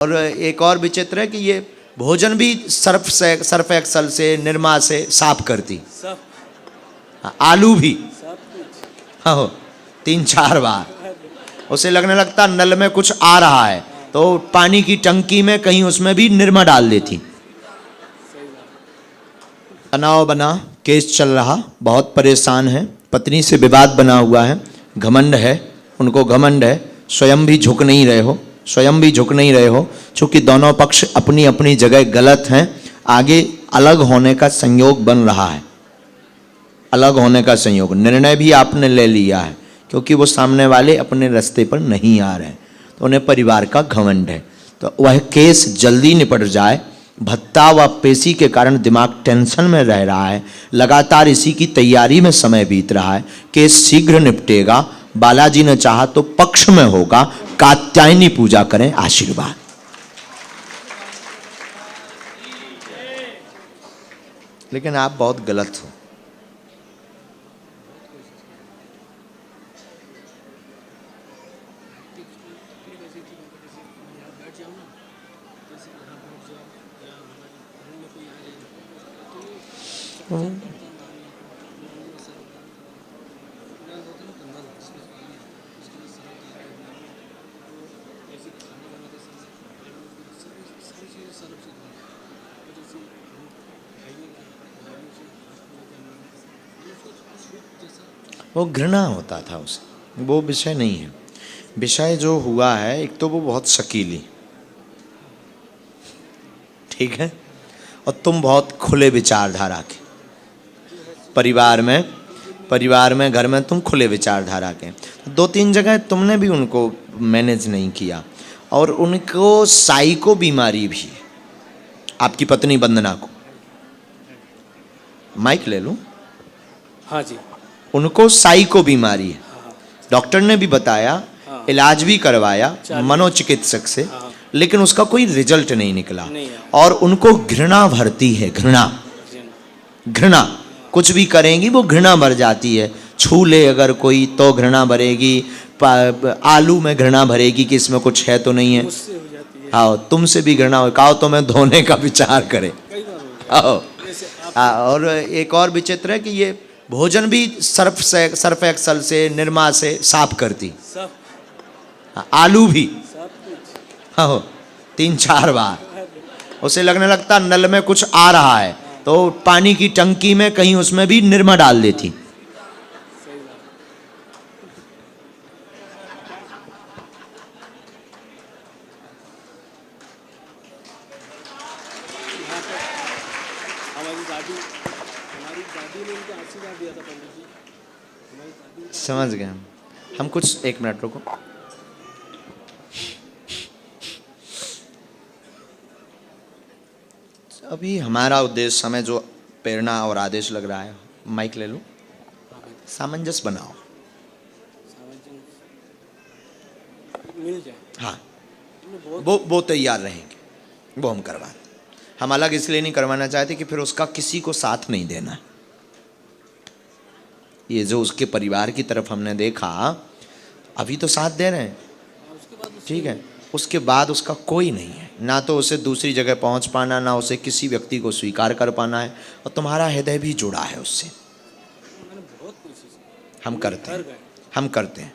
और एक और विचित्र है कि ये भोजन भी सर्फ एक्सल से निरमा से साफ करती। हाँ, आलू भी हाँ हो 3-4 बार उसे लगने लगता नल में कुछ आ रहा है तो पानी की टंकी में कहीं उसमें भी निरमा डाल देती। तनाव बना, केस चल रहा, बहुत परेशान है, पत्नी से विवाद बना हुआ है, घमंड है, उनको घमंड है, स्वयं भी झुक नहीं रहे हो चूंकि दोनों पक्ष अपनी अपनी जगह गलत हैं। आगे अलग होने का संयोग बन रहा है, अलग होने का संयोग, निर्णय भी आपने ले लिया है क्योंकि वो सामने वाले अपने रास्ते पर नहीं आ रहे हैं तो उन्हें परिवार का घमंड है। तो वह केस जल्दी निपट जाए। भत्ता व पेशी के कारण दिमाग टेंशन में रह रहा है, लगातार इसी की तैयारी में समय बीत रहा है। केस शीघ्र निपटेगा, बालाजी ने चाहा तो पक्ष में होगा। कात्यायनी पूजा करें, आशीर्वाद। लेकिन आप बहुत गलत हो। वो घृणा होता था उसे, वो विषय नहीं है। विषय जो हुआ है, एक तो वो बहुत शकीली, ठीक है, और तुम बहुत खुले विचारधारा के, परिवार में घर में तुम खुले विचारधारा के। 2-3 जगह तुमने भी उनको मैनेज नहीं किया और उनको साइको बीमारी भी है। आपकी पत्नी वंदना को, माइक ले लूं? हाँ जी, उनको साइको बीमारी है। डॉक्टर ने भी बताया, इलाज भी करवाया मनोचिकित्सक से, लेकिन उसका कोई रिजल्ट नहीं निकला। और उनको घृणा भरती है, घृणा कुछ भी करेंगी वो घृणा भर जाती है। छू ले अगर कोई तो घृणा भरेगी, आलू में घृणा भरेगी कि इसमें कुछ है तो नहीं है। हाँ, तुमसे भी घृणा हो, कहो तो मैं धोने का विचार करे। और एक और विचित्र है कि ये भोजन भी सर्फ एक्सल से निरमा से साफ करती। आलू भी हाँ हो 3-4 बार उसे लगने लगता नल में कुछ आ रहा है तो पानी की टंकी में कहीं उसमें भी निरमा डाल देती। समझ गए हम कुछ 1 मिनट रुको। अभी हमारा उद्देश्य, हमें जो प्रेरणा और आदेश लग रहा है, माइक ले लूं, सामंजस्य बनाओ, मिल जाए। हाँ, वो तैयार रहेंगे, वो हम करवाते। हम अलग इसलिए नहीं करवाना चाहते कि फिर उसका किसी को साथ नहीं देना। ये जो उसके परिवार की तरफ हमने देखा, अभी तो साथ दे रहे हैं, ठीक है, उसके बाद उसका कोई नहीं है, ना तो उसे दूसरी जगह पहुंच पाना, ना उसे किसी व्यक्ति को स्वीकार कर पाना है। और तुम्हारा हृदय भी जुड़ा है उससे। हम करते हैं,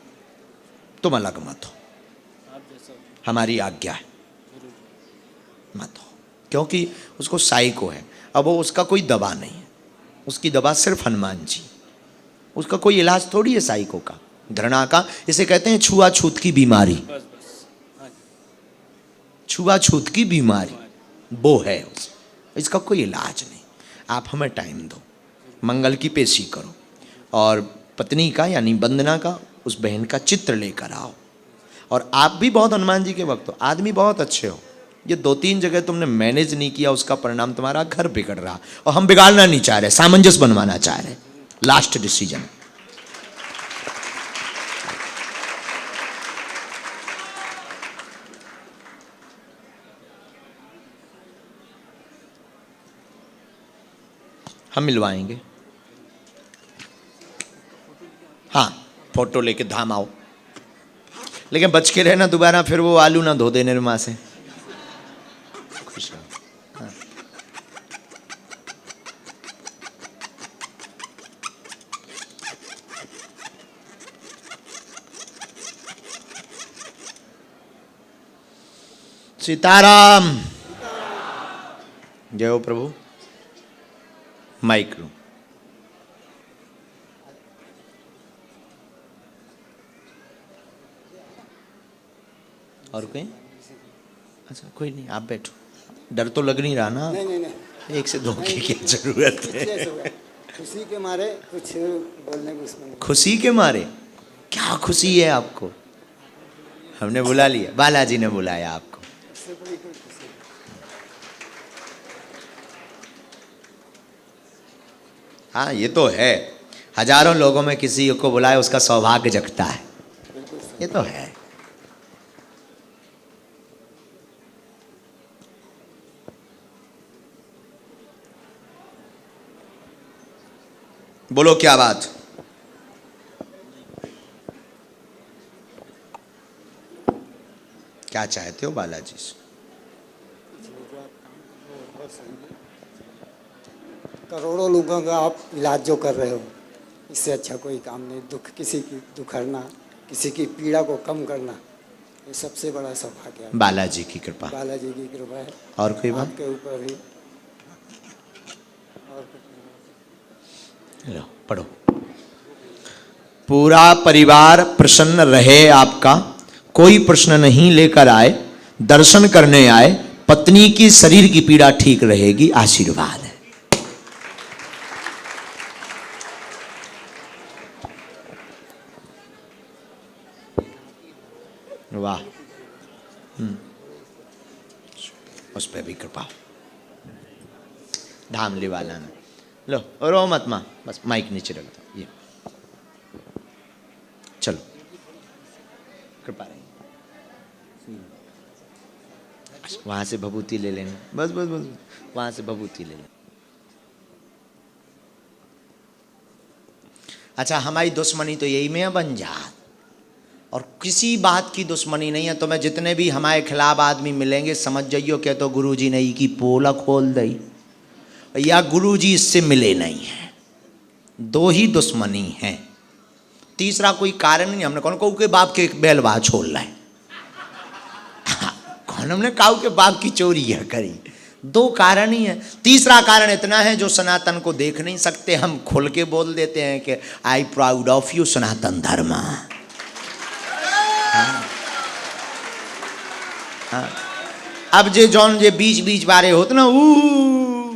तुम अलग मत हो, हमारी आज्ञा है, मत हो, क्योंकि उसको साइको है। अब वो उसका कोई दवा नहीं है, उसकी दवा सिर्फ हनुमान जी, उसका कोई इलाज थोड़ी है साइको का, घृणा का। इसे कहते हैं छुआछूत की बीमारी, छुआछूत की बीमारी वो है, इसका कोई इलाज नहीं। आप हमें टाइम दो, मंगल की पेशी करो और पत्नी का यानी वंदना का, उस बहन का चित्र लेकर आओ। और आप भी बहुत हनुमान जी के भक्त हो, आदमी बहुत अच्छे हो। ये 2-3 जगह तुमने मैनेज नहीं किया, उसका परिणाम तुम्हारा घर बिगड़ रहा। और हम बिगाड़ना नहीं चाह रहे, सामंजस्य बनवाना चाह रहे। Last decision. हम मिलवाएंगे, हाँ, फोटो लेके धाम आओ, लेकिन बच के रहना, दोबारा फिर वो आलू ना धो दे निरमा से। खुश रहो। हाँ। सीताराम। जय हो प्रभु। माइक लो। और कोई? अच्छा कोई नहीं, आप बैठो। डर तो लग नहीं रहा ना? नहीं नहीं नहीं, एक से दो की क्या जरूरत है? इसलिए हुआ। खुशी के मारे कुछ बोलने को उसमें नहीं। खुशी के मारे? क्या खुशी है आपको? हमने बुला लिया, बालाजी ने बुलाया आपको। इससे बड़ी कोई खुशी नहीं। हाँ ये तो है, हजारों लोगों में किसी को बुलाए उसका सौभाग्य जगता है, बिल्कुल सही। ये तो है। बोलो क्या बात? क्या चाहते हो बालाजी से? जो आप काम कर रहे हो बहुत सही है। करोड़ों लोगों का आप इलाज जो कर रहे हो, इससे अच्छा कोई काम नहीं। दुख किसी की दुख हरना, किसी की पीड़ा को कम करना, ये सबसे बड़ा सौभाग्य है। बालाजी की कृपा। बालाजी की कृपा है और कोई बात? आपके ऊपर भी। और कुछ नहीं। लो पढ़ो। पूरा परिवार प्रसन्न रहे आपका, कोई प्रश्न नहीं लेकर आए, दर्शन करने आए, पत्नी की शरीर की पीड़ा ठीक रहेगी, आशीर्वाद है। वाह। उस पर भी कृपा। धामली वाला ने लो, रो मत मां, बस माइक नीचे रख दो। ये चलो, कृपा रही। वहां से भभूति ले लेना, बस बस बस, वहां से भभूति ले लेना। अच्छा, हमारी दुश्मनी तो यही में है बन जात, और किसी बात की दुश्मनी नहीं है। तो मैं जितने भी हमारे खिलाफ आदमी मिलेंगे समझ जाइयो कि तो गुरुजी ने की पोला खोल दी, या गुरुजी इससे मिले नहीं हैं। दो ही दुश्मनी है, तीसरा कोई कारण नहीं। हमने कौन के बाप के बैल बाह छोड़ रहा है? कौन हमने काऊ के बाप की चोरी है करी? दो कारण ही है। तीसरा कारण इतना है जो सनातन को देख नहीं सकते, हम खुल के बोल देते हैं कि आई प्राउड ऑफ यू सनातन धर्म। अब जे जौन जे बीच बीच बारे होते ना,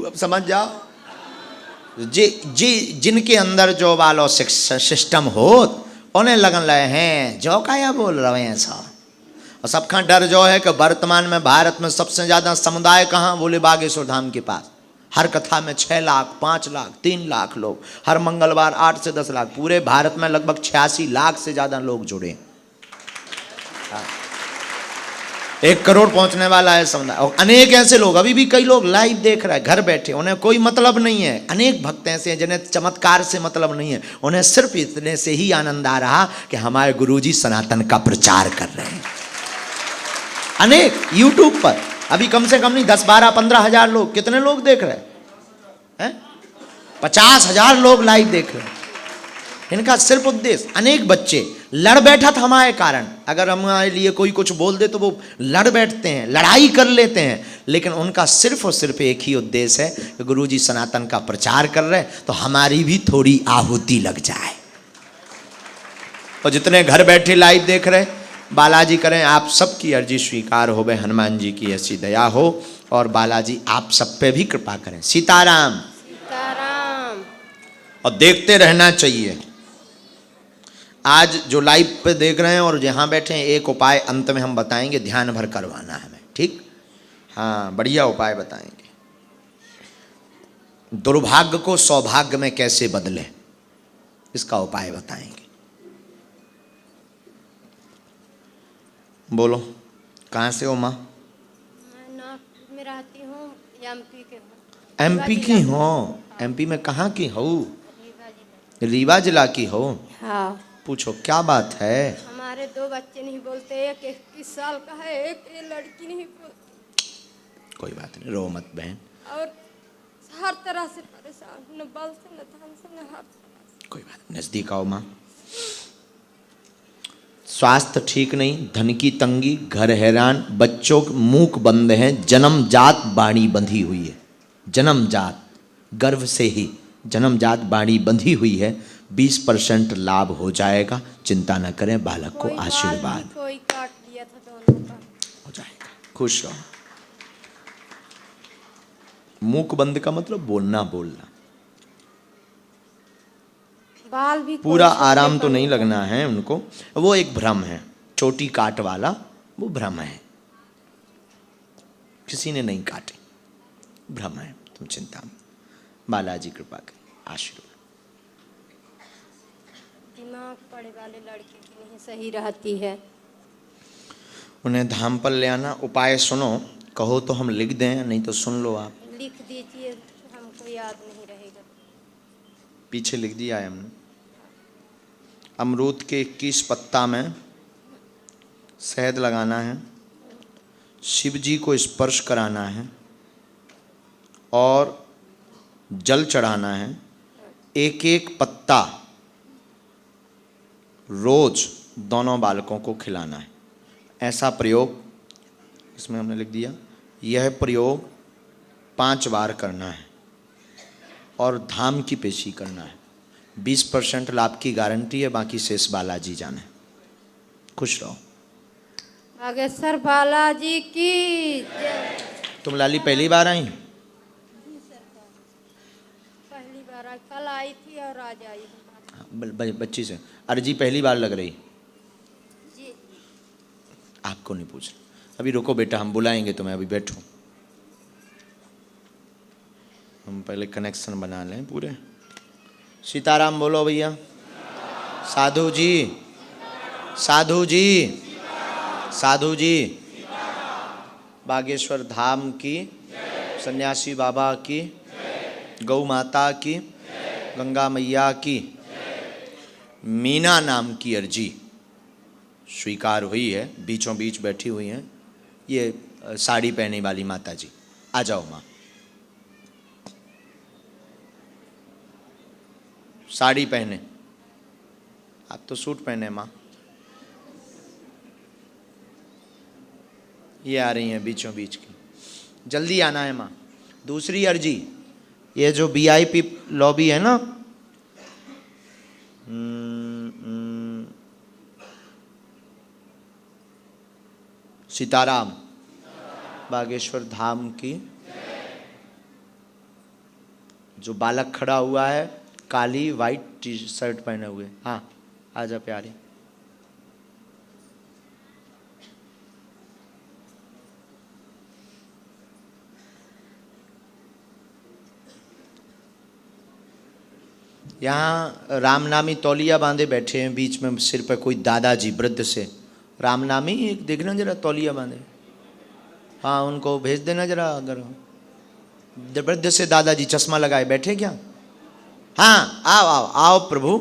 अब समझ जाओ जे जे जिनके अंदर जो वालो सिस्टम होत उन्हें लगन रहे हैं जो काया बोल रहे हैं सब। और सबका डर जो है कि वर्तमान में भारत में सबसे ज्यादा समुदाय कहाँ? बोले बागेश्वर धाम के पास। हर कथा में 6 लाख 5 लाख 3 लाख लोग, हर मंगलवार 8 से 10 लाख, पूरे भारत में लगभग 86 लाख से ज्यादा लोग जुड़े। 1 करोड़ पहुंचने वाला है समुदाय। और अनेक ऐसे लोग, अभी भी कई लोग लाइव देख रहे हैं घर बैठे, उन्हें कोई मतलब नहीं है। अनेक भक्त ऐसे हैं जिन्हें चमत्कार से मतलब नहीं है, उन्हें सिर्फ इतने से ही आनंद आ रहा कि हमारे गुरुजी सनातन का प्रचार कर रहे हैं। अनेक यूट्यूब पर अभी कम से कम नहीं 10-12-15 हजार लोग, कितने लोग देख रहे हैं? 50,000 लोग लाइव देख रहे हैं। इनका सिर्फ उद्देश्य, अनेक बच्चे लड़ बैठा था हमारे कारण। अगर हमारे लिए कोई कुछ बोल दे तो वो लड़ बैठते हैं, लड़ाई कर लेते हैं, लेकिन उनका सिर्फ और सिर्फ एक ही उद्देश्य है कि गुरुजी सनातन का प्रचार कर रहे हैं तो हमारी भी थोड़ी आहुति लग जाए। और जितने घर बैठे लाइव देख रहे, बालाजी करें आप सबकी अर्जी स्वीकार हो, हनुमान जी की ऐसी दया हो, और बालाजी आप सब पे भी कृपा करें। सीताराम। सीताराम। और देखते रहना चाहिए। आज जो लाइव पे देख रहे हैं और जहाँ बैठे हैं, एक उपाय अंत में हम बताएंगे, ध्यान भर करवाना है हमें, ठीक? हाँ, बढ़िया उपाय बताएंगे। दुर्भाग्य को सौभाग्य में कैसे बदले, इसका उपाय बताएंगे। बोलो, कहाँ से हो माँ? मैं नागपुर में रहती हूँ, एमपी के हूँ। एमपी की हो? एमपी में कहाँ की हो? रीवा जिला की हो? हाँ। पूछो क्या बात है? हमारे 2 बच्चे नहीं बोलते, एक 21 साल का है, एक ये लड़की नहीं बोलती। कोई बात नहीं, रो मत बहन। और हर तरह से परेशान हूँ, न बल से न धन से न हर तरह से। कोई बात नहीं, नजदीक आओ माँ। स्वास्थ्य ठीक नहीं, धन की तंगी, घर हैरान, बच्चों मूक बंद हैं, जन्मजात बाणी बंधी हुई है। जन्मजात गर्भ से ही जन्मजात बाणी बंधी हुई है। 20% लाभ हो जाएगा, चिंता न करें, बालक को कोई बाल आशीर्वाद भी कोई काट दिया था दोनों का। हो जाएगा। खुश रहो। मूक बंद का मतलब बोलना बोलना। बाल भी पूरा कोई आराम छोटे तो नहीं पड़ने का। लगना है उनको, वो एक भ्रम है, चोटी काट वाला वो भ्रम है। किसी ने नहीं काटे, भ्रम है, तुम चिंता मत। बालाजी कृपा करें, आशीर्वाद। दिमाग पड़े वाले लड़के की नहीं सही रहती है। उन्हें धाम पर ले आना। उपाय सुनो, कहो तो हम लिख दें, नहीं तो सुन लो आप। लिख दीजिए, हमको याद नहीं रहेगा। पीछे लिख दिया है हमने। अमरूद के 21 पत्ता में शहद लगाना है, शिव जी को स्पर्श कराना है और जल चढ़ाना है। एक एक पत्ता रोज दोनों बालकों को खिलाना है। ऐसा प्रयोग इसमें हमने लिख दिया। यह प्रयोग 5 बार करना है और धाम की पेशी करना है। 20% लाभ की गारंटी है, बाकी शेष बालाजी जाने। खुश रहो। बागेश्वर बालाजी की जय। तुम लाली पहली बार आई? पहली बार आई, कल आई थी और आज आई हूँ। बच्ची से अर्जी पहली बार लग रही? जी। आपको नहीं पूछ। अभी रुको बेटा, हम बुलाएंगे तुम्हें, अभी बैठो। हम पहले कनेक्शन बना लें पूरे। सीताराम बोलो भैया। साधु जी, साधु जी, साधु जी। बागेश्वर धाम की, सन्यासी बाबा की, गौ माता की, गंगा मैया की, मीना नाम की अर्जी स्वीकार हुई है। बीचों बीच बैठी हुई हैं ये साड़ी पहने वाली माता जी। आ जाओ माँ। साड़ी पहने, आप तो सूट पहने माँ। ये आ रही हैं बीचों बीच की, जल्दी आना है माँ। दूसरी अर्जी, ये जो VIP लॉबी है ना, सीताराम बागेश्वर धाम की, जो बालक खड़ा हुआ है काली वाइट T-शर्ट पहने हुए, हाँ आजा प्यारी। यहाँ रामनामी तौलिया बांधे बैठे हैं, बीच में सिर पर कोई दादाजी वृद्ध से रामनामी एक देखना जरा तौलिया बांधे। हाँ उनको भेज देना जरा, अगर वृद्ध से दादाजी चश्मा लगाए बैठे क्या? हाँ आओ आओ आओ प्रभु।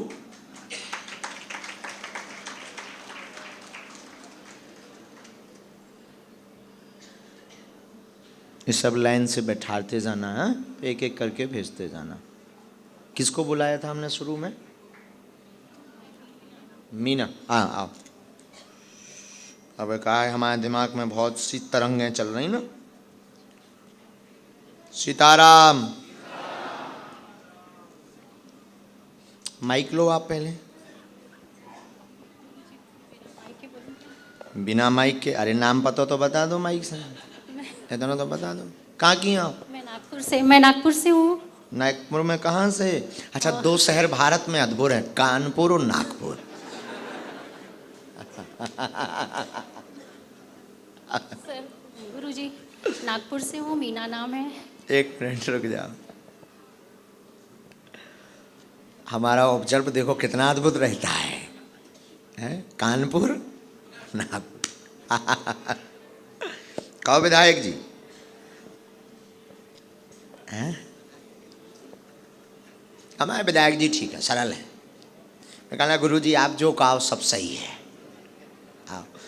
ये सब लाइन से बैठाते जाना है, एक एक करके भेजते जाना। किसको बुलाया था हमने शुरू में? मीना। हाँ आओ। अब कहा है हमारे दिमाग में बहुत सी तरंगें चल रही ना। सीताराम। माइक लो आप पहले। बिना माइक के? अरे नाम पता तो बता दो माइक से, इतना तो बता दो। कहाँ की हैं आप? मैं नागपुर से हूँ। नागपुर में कहाँ से? अच्छा, 2 शहर भारत में अद्भुत हैं, कानपुर और नागपुर। सर गुरुजी, नागपुर से हूँ, मीना नाम है। एक मिनट रुक जाओ। हमारा ऑब्जर्व देखो कितना अद्भुत रहता है, हैं? कानपुर नागपुर। कहो विधायक जी, हैं? हमारे विधायक जी ठीक है, सरल है। मैं कहना गुरु जी आप जो कहो सब सही है।